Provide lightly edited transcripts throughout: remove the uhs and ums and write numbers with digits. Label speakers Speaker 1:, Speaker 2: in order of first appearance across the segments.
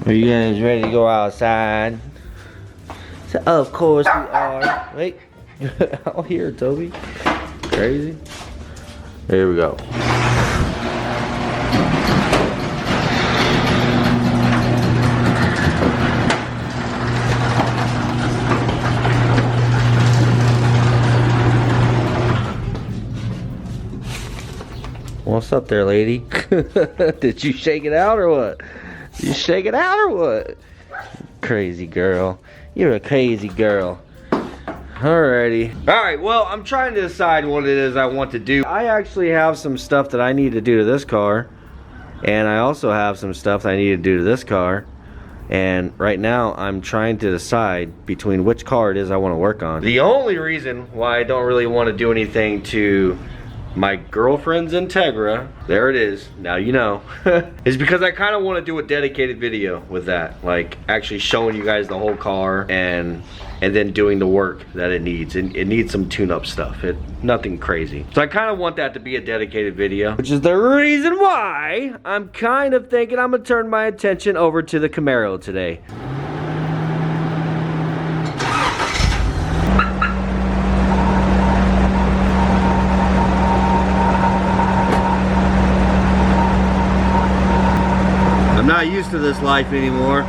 Speaker 1: Are you guys ready to go outside? So, of course we are. Wait. Out here, Toby. Crazy. Here we go. What's up there, lady? Did you shake it out or what? You shake it out or what? Crazy girl. You're a crazy girl. Alrighty. Alright, well, I'm trying to decide what it is I want to do. I actually have some stuff that I need to do to this car. And I also have some stuff that I need to do to this car. And right now, I'm trying to decide between which car it is I want to work on. The only reason why I don't really want to do anything to my girlfriend's Integra, there it is, now you know, is because I kind of want to do a dedicated video with that, like actually showing you guys the whole car and then doing the work that it needs. And it needs some tune-up stuff, nothing crazy. So I kind of want that to be a dedicated video, which is the reason why I'm kind of thinking I'm gonna turn my attention over to the Camaro today. I'm not used to this life anymore.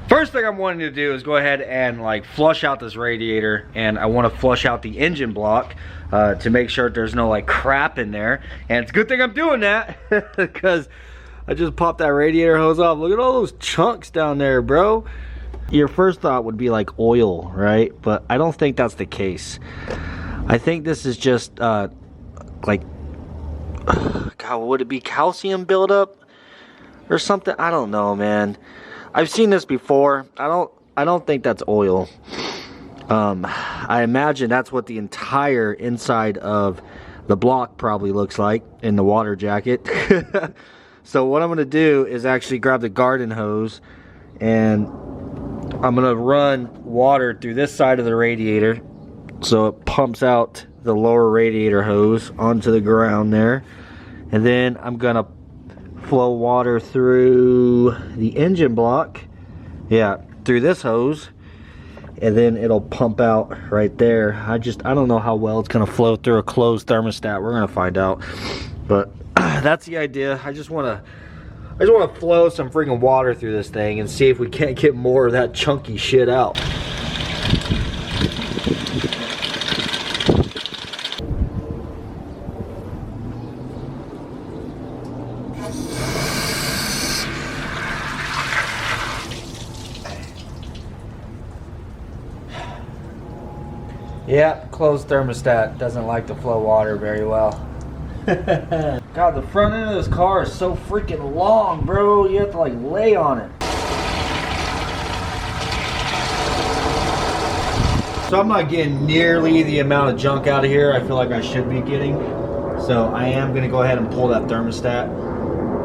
Speaker 1: First thing I'm wanting to do is go ahead and like flush out this radiator, and I want to flush out the engine block to make sure there's no like crap in there. And it's a good thing I'm doing that because I just popped that radiator hose off. Look at all those chunks down there, bro. Your first thought would be like oil, right? But I don't think that's the case. I think this is just like, God, would it be calcium buildup or something? I don't know, man. I've seen this before. I don't think that's oil. I imagine that's what the entire inside of the block probably looks like in the water jacket. So what I'm gonna do is actually grab the garden hose, and I'm gonna run water through this side of the radiator so it pumps out the lower radiator hose onto the ground there. And then I'm gonna flow water through the engine block, yeah, through this hose, and then it'll pump out right there. I don't know how well it's gonna flow through a closed thermostat. We're gonna find out, but that's the idea. I just want to flow some freaking water through this thing and see if we can't get more of that chunky shit out. Yeah, closed thermostat doesn't like to flow water very well. God, the front end of this car is so freaking long, bro. You have to like lay on it. So I'm not getting nearly the amount of junk out of here I feel like I should be getting. So I am gonna go ahead and pull that thermostat.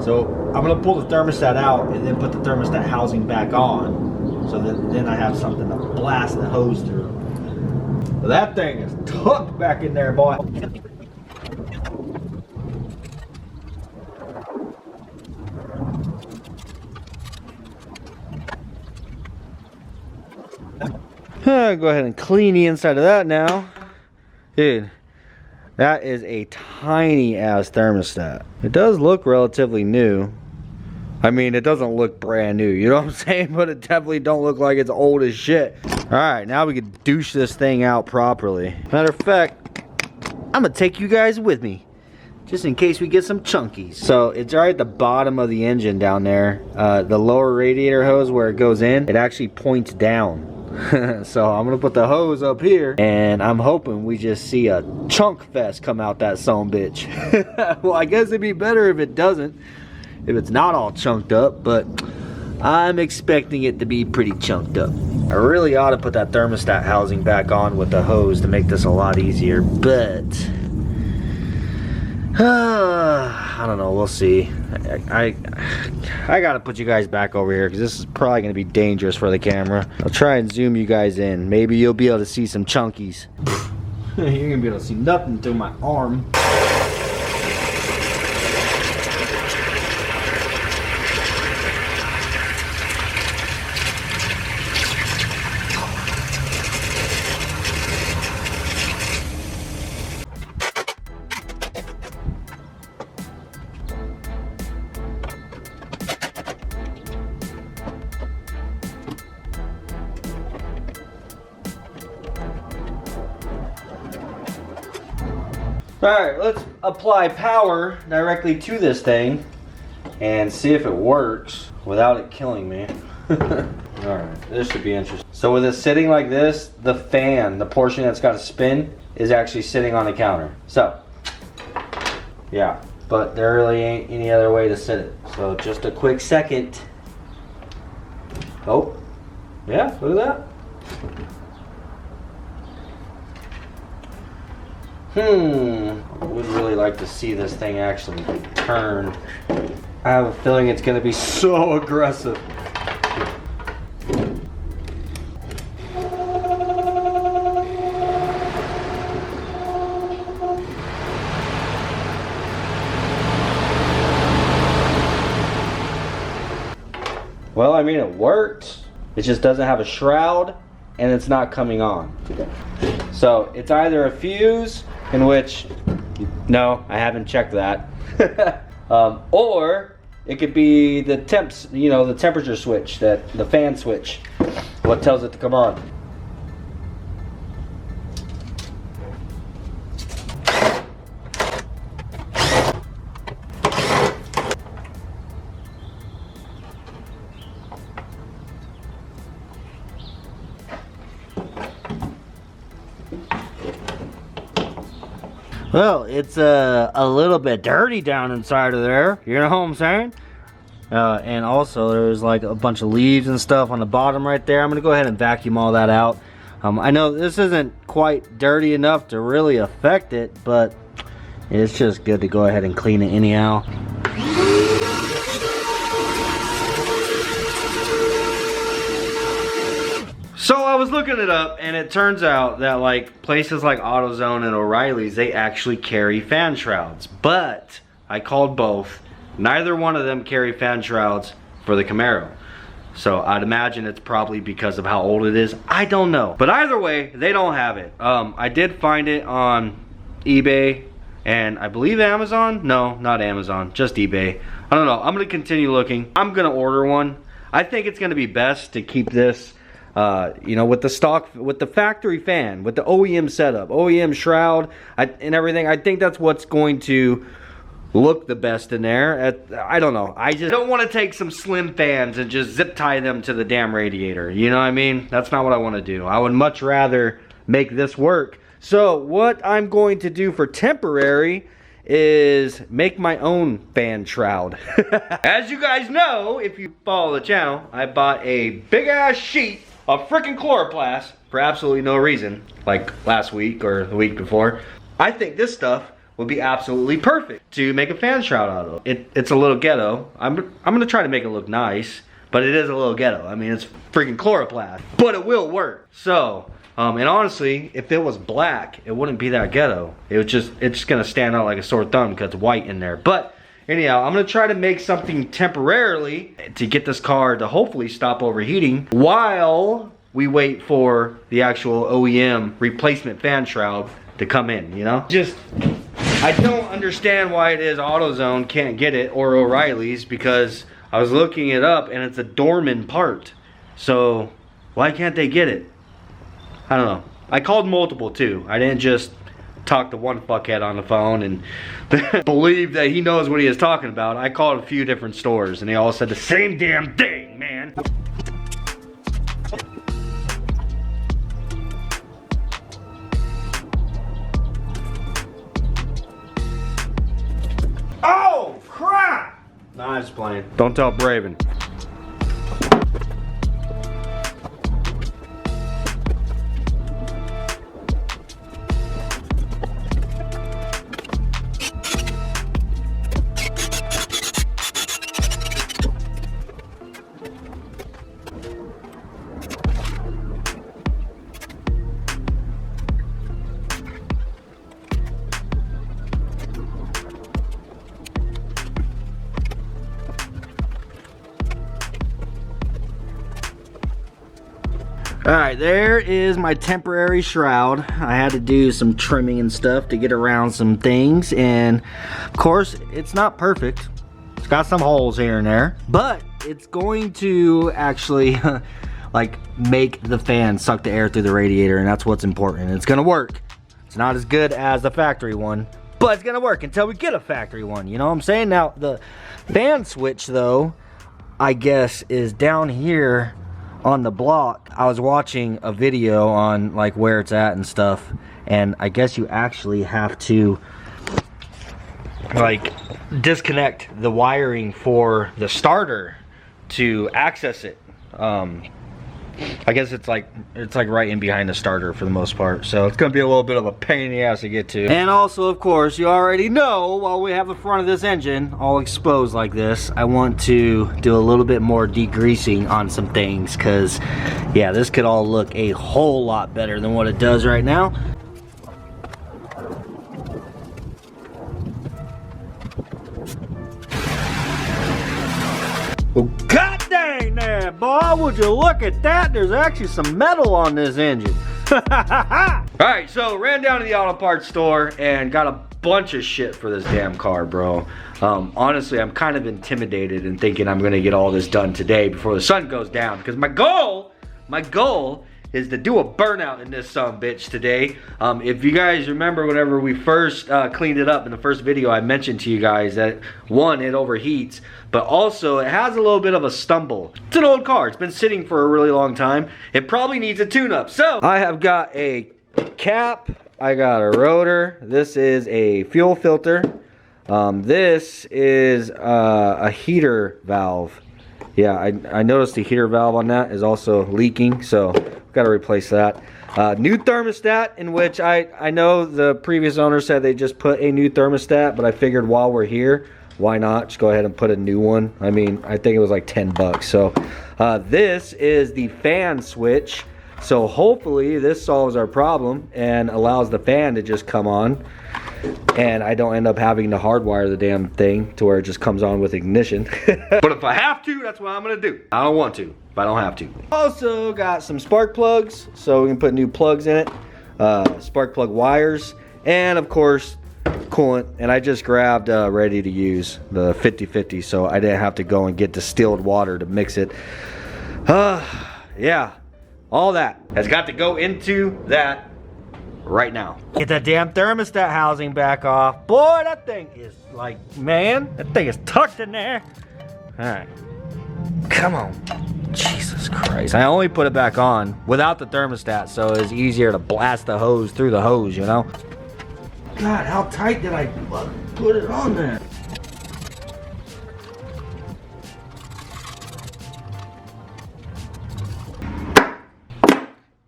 Speaker 1: So I'm gonna pull the thermostat out and then put the thermostat housing back on, so that then I have something to blast the hose through. So that thing is tucked back in there, boy. Go ahead and clean the inside of that now. Dude, that is a tiny ass thermostat. It does look relatively new. I mean, it doesn't look brand new, you know what I'm saying? But it definitely don't look like it's old as shit. Alright, now we can douche this thing out properly. Matter of fact, I'm gonna take you guys with me, just in case we get some chunkies. So it's right at the bottom of the engine down there. The lower radiator hose where it goes in, it actually points down. So I'm gonna put the hose up here, and I'm hoping we just see a chunk fest come out that son bitch. Well, I guess it'd be better if it doesn't, if it's not all chunked up, but I'm expecting it to be pretty chunked up. I really ought to put that thermostat housing back on with the hose to make this a lot easier, but I don't know, we'll see. I gotta put you guys back over here because this is probably gonna be dangerous for the camera. I'll try and zoom you guys in. Maybe you'll be able to see some chunkies. You're gonna be able to see nothing through my arm. Alright, let's apply power directly to this thing and see if it works without it killing me. Alright, this should be interesting. So with it sitting like this, the fan, the portion that's got to spin, is actually sitting on the counter. So, yeah, but there really ain't any other way to sit it. So just a quick second. Oh, yeah, look at that. I would really like to see this thing actually turn. I have a feeling it's going to be so aggressive. Well, I mean, it works. It just doesn't have a shroud and it's not coming on. So it's either a fuse, in which, no, I haven't checked that. Or it could be the temps, you know, the temperature switch, the fan switch, what tells it to come on. Well, it's a little bit dirty down inside of there, you know what I'm saying? And also there's like a bunch of leaves and stuff on the bottom right there. I'm gonna go ahead and vacuum all that out. I know this isn't quite dirty enough to really affect it, but it's just good to go ahead and clean it anyhow. So I was looking it up, and it turns out that like places like AutoZone and O'Reilly's, they actually carry fan shrouds. But I called both. Neither one of them carry fan shrouds for the Camaro. So I'd imagine it's probably because of how old it is. I don't know. But either way, they don't have it. I did find it on eBay and I believe Amazon. No, not Amazon, just eBay. I don't know. I'm gonna continue looking. I'm gonna order one. I think it's gonna be best to keep this you know, with the stock, with the factory fan, with the OEM setup, OEM shroud, and everything. I think that's what's going to look the best in there. I don't know. I just don't want to take some slim fans and just zip tie them to the damn radiator. You know what I mean? That's not what I want to do. I would much rather make this work. So what I'm going to do for temporary is make my own fan shroud. As you guys know, if you follow the channel, I bought a big ass sheet of freaking chloroplast for absolutely no reason, like last week or the week before. I think this stuff would be absolutely perfect to make a fan shroud out of. It's a little ghetto. I'm gonna try to make it look nice, but it is a little ghetto. I mean, it's freaking chloroplast, but it will work. So, and honestly, if it was black, it wouldn't be that ghetto. It's just gonna stand out like a sore thumb because it's white in there. But anyhow, I'm gonna try to make something temporarily to get this car to hopefully stop overheating while we wait for the actual OEM replacement fan shroud to come in, you know? I don't understand why it is AutoZone can't get it, or O'Reilly's, because I was looking it up and it's a Dorman part. So why can't they get it? I don't know. I called multiple too. I didn't just talk to one fuckhead on the phone and believe that he knows what he is talking about. I called a few different stores and they all said the same damn thing, man. Oh, crap! Nah, I'm just playing. Don't tell Braven. Alright, there is my temporary shroud. I had to do some trimming and stuff to get around some things, and of course it's not perfect. It's got some holes here and there, but it's going to actually like make the fan suck the air through the radiator, and that's what's important. It's gonna work. It's not as good as the factory one, but it's gonna work until we get a factory one, you know what I'm saying? Now the fan switch though, I guess, is down here on the block. I was watching a video on like where it's at and stuff, and I guess you actually have to like disconnect the wiring for the starter to access it. I guess it's like right in behind the starter for the most part, so it's gonna be a little bit of a pain in the ass to get to. And also, of course, you already know, while we have the front of this engine all exposed like this, I want to do a little bit more degreasing on some things, because yeah, this could all look a whole lot better than what it does right now. Well, god dang there, boy, would you look at that? There's actually some metal on this engine. Alright, so ran down to the auto parts store and got a bunch of shit for this damn car, bro. Honestly, I'm kind of intimidated and thinking I'm gonna get all this done today before the sun goes down, because my goal is to do a burnout in this bitch today. If you guys remember, whenever we first cleaned it up in the first video, I mentioned to you guys that one, it overheats, but also it has a little bit of a stumble. It's an old car. It's been sitting for a really long time. It probably needs a tune-up. So I have got a cap, I got a rotor, this is a fuel filter, this is a heater valve. Yeah, I noticed the heater valve on that is also leaking, so got to replace that. New thermostat, in which I know the previous owner said they just put a new thermostat, but I figured while we're here, why not just go ahead and put a new one. I mean, I think it was like 10 bucks. So this is the fan switch. So hopefully this solves our problem and allows the fan to just come on, and I don't end up having to hardwire the damn thing to where it just comes on with ignition. But if I have to, that's what I'm gonna do. I don't want to, but I don't have to. Also got some spark plugs, so we can put new plugs in it, spark plug wires, and of course coolant. And I just grabbed ready to use the 50/50, so I didn't have to go and get distilled water to mix it. Yeah, all that has got to go into that right now. Get that damn thermostat housing back off. Boy, that thing is like, man, that thing is tucked in there. All right, come on. Jesus Christ. I only put it back on without the thermostat, so it's easier to blast the hose through the hose, you know? God, how tight did I put it on there?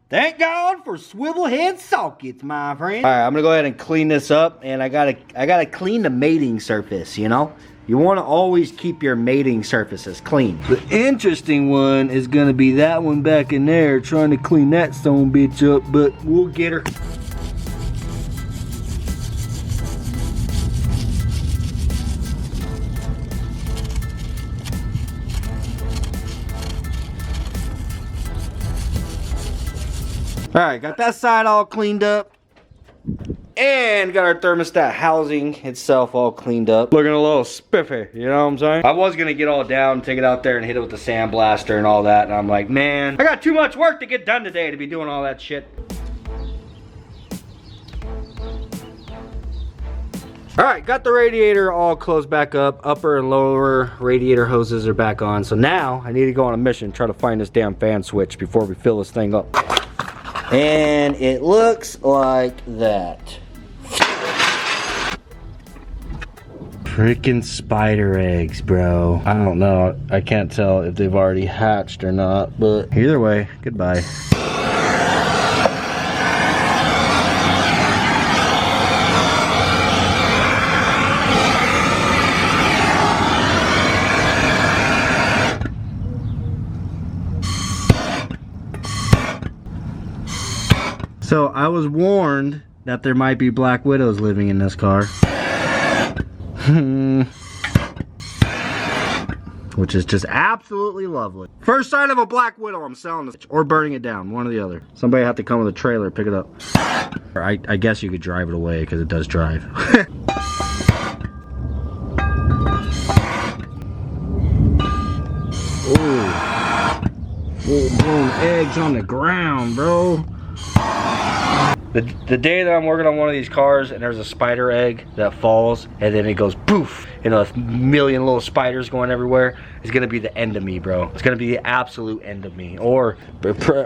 Speaker 1: Thank God for swivel head sockets, my friend. All right, I'm gonna go ahead and clean this up, and I gotta clean the mating surface, you know? You wanna always keep your mating surfaces clean. The interesting one is gonna be that one back in there, trying to clean that son bitch up, but we'll get her. Alright, got that side all cleaned up. And got our thermostat housing itself all cleaned up. Looking a little spiffy, you know what I'm saying? I was gonna get all down, take it out there and hit it with the sandblaster and all that. And I'm like, man, I got too much work to get done today to be doing all that shit. All right, got the radiator all closed back up. Upper and lower radiator hoses are back on. So now I need to go on a mission, try to find this damn fan switch before we fill this thing up. And it looks like that. Freaking spider eggs, bro. I don't know. I can't tell if they've already hatched or not, but either way, goodbye. So I was warned that there might be black widows living in this car. Which is just absolutely lovely. First sign of a black widow, I'm selling this. Or burning it down, one or the other. Somebody have to come with a trailer, pick it up. Or I guess you could drive it away because it does drive. Ooh. Full-blown eggs on the ground, bro. The day that I'm working on one of these cars and there's a spider egg that falls and then it goes poof and a million little spiders going everywhere, is gonna be the end of me, bro. It's gonna be the absolute end of me, or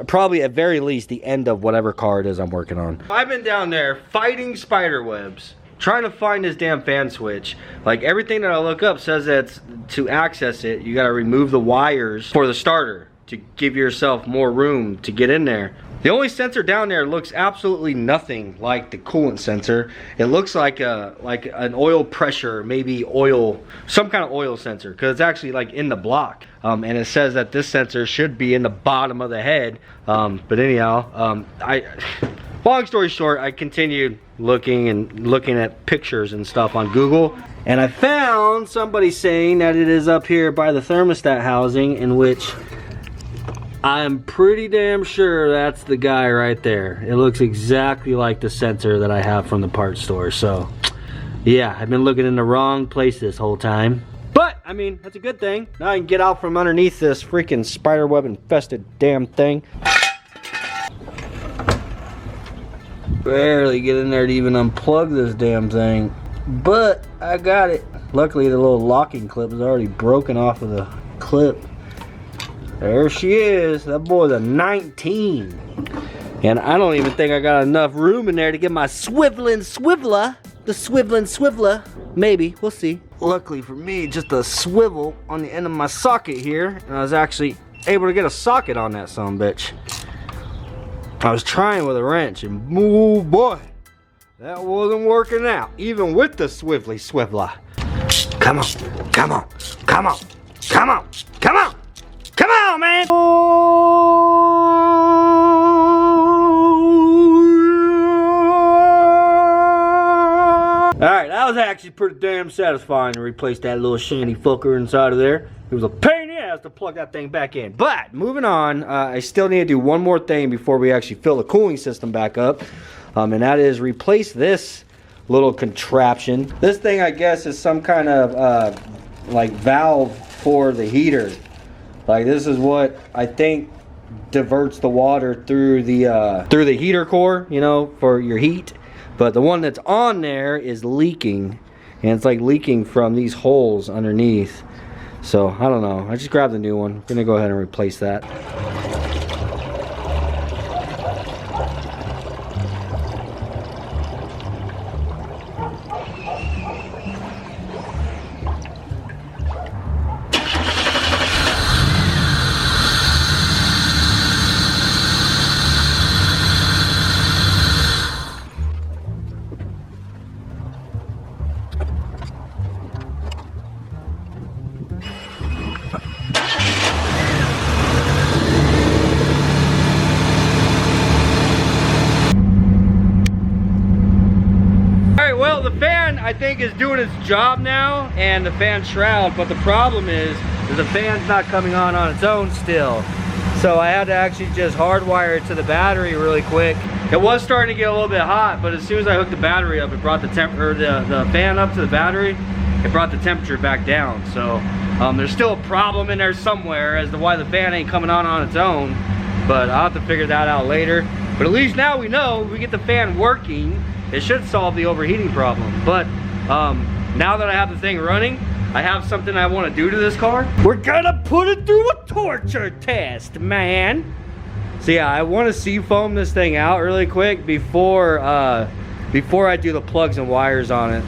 Speaker 1: probably at very least the end of whatever car it is I'm working on. I've been down there fighting spider webs, trying to find this damn fan switch. Like everything that I look up says that to access it, you gotta remove the wires for the starter to give yourself more room to get in there. The only sensor down there looks absolutely nothing like the coolant sensor. It looks like an oil pressure, maybe oil, some kind of oil sensor, because it's actually like in the block. And it says that this sensor should be in the bottom of the head. But anyhow, long story short, I continued looking at pictures and stuff on Google. And I found somebody saying that it is up here by the thermostat housing, in which I'm pretty damn sure that's the guy right there. It looks exactly like the sensor that I have from the parts store. So yeah, I've been looking in the wrong place this whole time. But I mean, that's a good thing. Now I can get out from underneath this freaking spiderweb infested damn thing. Barely get in there to even unplug this damn thing. But I got it. Luckily the little locking clip is already broken off of the clip. There she is. That boy's a 19. And I don't even think I got enough room in there to get my swiveling swiveler. The swiveling swiveler. Maybe. We'll see. Luckily for me, just a swivel on the end of my socket here. And I was actually able to get a socket on that sumbitch. I was trying with a wrench and oh boy, that wasn't working out. Even with the swivelly swiveler. Come on. Come on. Come on. Come on. Come on. Come on, man! Alright, that was actually pretty damn satisfying to replace that little shanty fucker inside of there. It was a pain in the ass to plug that thing back in. But, moving on, I still need to do one more thing before we actually fill the cooling system back up. And that is replace this little contraption. This thing, I guess, is some kind of, like, valve for the heater. Like, this is what I think diverts the water through the heater core, you know, for your heat. But the one that's on there is leaking, and it's like leaking from these holes underneath. So I don't know. I just grabbed a new one. I'm gonna go ahead and replace that. I think is doing its job now, and the fan shroud, but the problem is the fan's not coming on its own still. So I had to actually just hardwire it to the battery really quick. It was starting to get a little bit hot, but as soon as I hooked the battery up, it brought the fan up to the battery. It brought the temperature back down. So there's still a problem in there somewhere as to why the fan ain't coming on its own. But I'll have to figure that out later. But at least now we know, if we get the fan working, it should solve the overheating problem. But now that I have the thing running, I have something I want to do to this car. We're gonna put it through a torture test, man. So yeah, I want to seafoam this thing out really quick before I do the plugs and wires on it.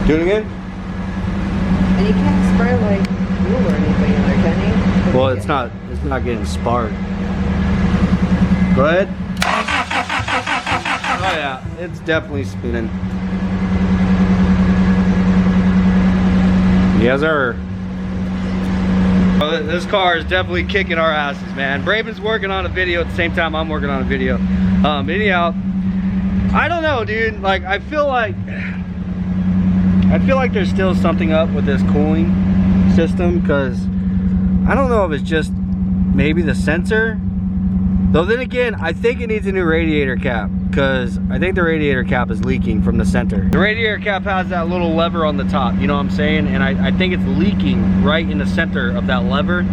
Speaker 1: Do it again?
Speaker 2: And you can't spray like glue or anything in there, can you?
Speaker 1: Well, it's not getting sparked. Go ahead. Oh yeah, it's definitely spinning. Yes, sir. Well, this car is definitely kicking our asses, man. Braven's working on a video at the same time I'm working on a video. Anyhow, I don't know, dude. Like, I feel like there's still something up with this cooling system, because I don't know if it's just maybe the sensor. Though then again, I think it needs a new radiator cap, because I think the radiator cap is leaking from the center. The radiator cap has that little lever on the top, you know what I'm saying? And I think it's leaking right in the center of that lever.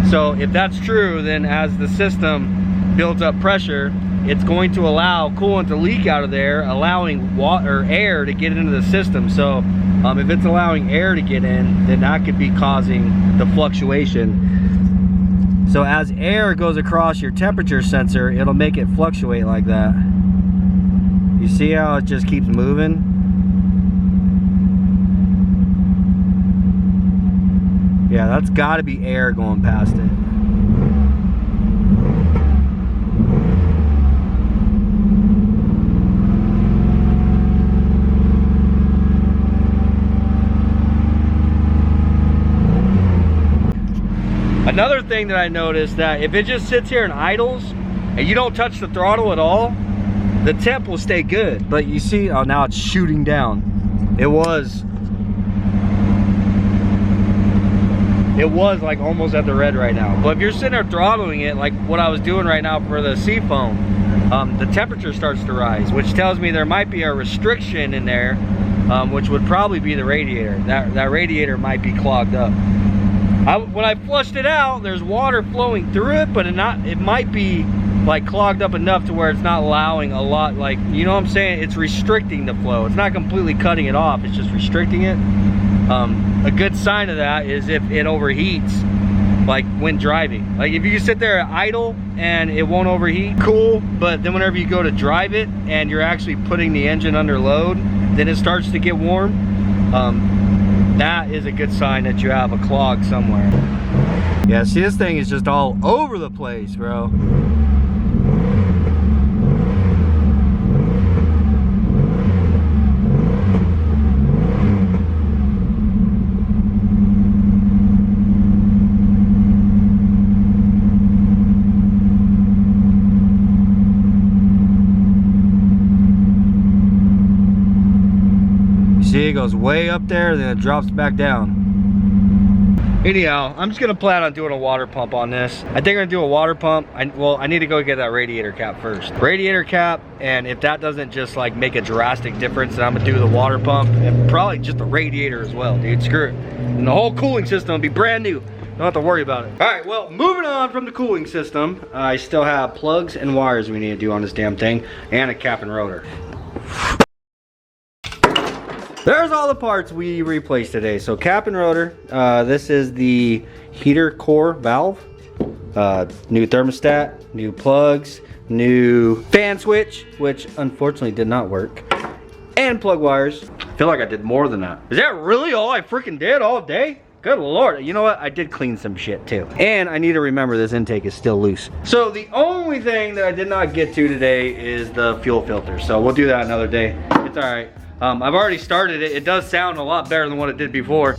Speaker 1: So if that's true, then as the system builds up pressure, it's going to allow coolant to leak out of there, allowing water or air to get into the system. So if it's allowing air to get in, then that could be causing the fluctuation. So as air goes across your temperature sensor, it'll make it fluctuate like that. You see how it just keeps moving? Yeah, that's got to be air going past it. Another thing that I noticed, that if it just sits here and idles and you don't touch the throttle at all, the temp will stay good. But you see, oh, now it's shooting down. It was like almost at the red right now. But if you're sitting there throttling it, like what I was doing right now for the seafoam, the temperature starts to rise, which tells me there might be a restriction in there, which would probably be the radiator. That radiator might be clogged up. When I flushed it out, there's water flowing through it, but it might be like clogged up enough to where it's not allowing a lot, like, you know what I'm saying? It's restricting the flow. It's not completely cutting it off, it's just restricting it. A good sign of that is if it overheats, like when driving. Like if you sit there idle and it won't overheat, cool, but then whenever you go to drive it and you're actually putting the engine under load, then it starts to get warm. That is a good sign that you have a clog somewhere. Yeah, see, this thing is just all over the place, bro. See, it goes way up there, then it drops back down. Anyhow, I'm just gonna plan on doing a water pump on this. I think I'm gonna do a water pump. Well, I need to go get that radiator cap first. Radiator cap, and if that doesn't just like make a drastic difference, then I'm gonna do the water pump and probably just the radiator as well, dude. Screw it. And the whole cooling system will be brand new. Don't have to worry about it. All right, well, moving on from the cooling system, I still have plugs and wires we need to do on this damn thing, and a cap and rotor. There's all the parts we replaced today. So cap and rotor, this is the heater core valve, new thermostat, new plugs, new fan switch, which unfortunately did not work, and plug wires. I feel like I did more than that. Is that really all I freaking did all day? Good Lord. You know what? I did clean some shit too. And I need to remember this intake is still loose. So the only thing that I did not get to today is the fuel filter. So we'll do that another day. It's all right. I've already started it. It does sound a lot better than what it did before.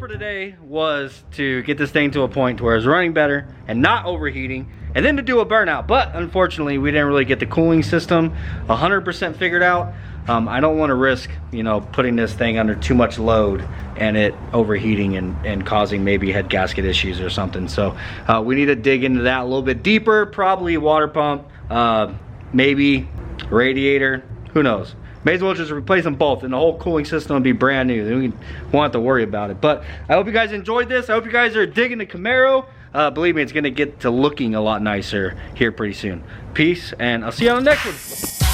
Speaker 1: Today was to get this thing to a point where it's running better and not overheating, and then to do a burnout. But unfortunately, we didn't really get the cooling system 100% figured out. I don't want to risk, you know, putting this thing under too much load and it overheating and causing maybe head gasket issues or something. So we need to dig into that a little bit deeper. Probably water pump, maybe radiator, who knows. May as well just replace them both and the whole cooling system will be brand new. Then we won't have to worry about it. But I hope you guys enjoyed this. I hope you guys are digging the Camaro. Believe me, it's gonna get to looking a lot nicer here pretty soon. Peace, and I'll see you on the next one.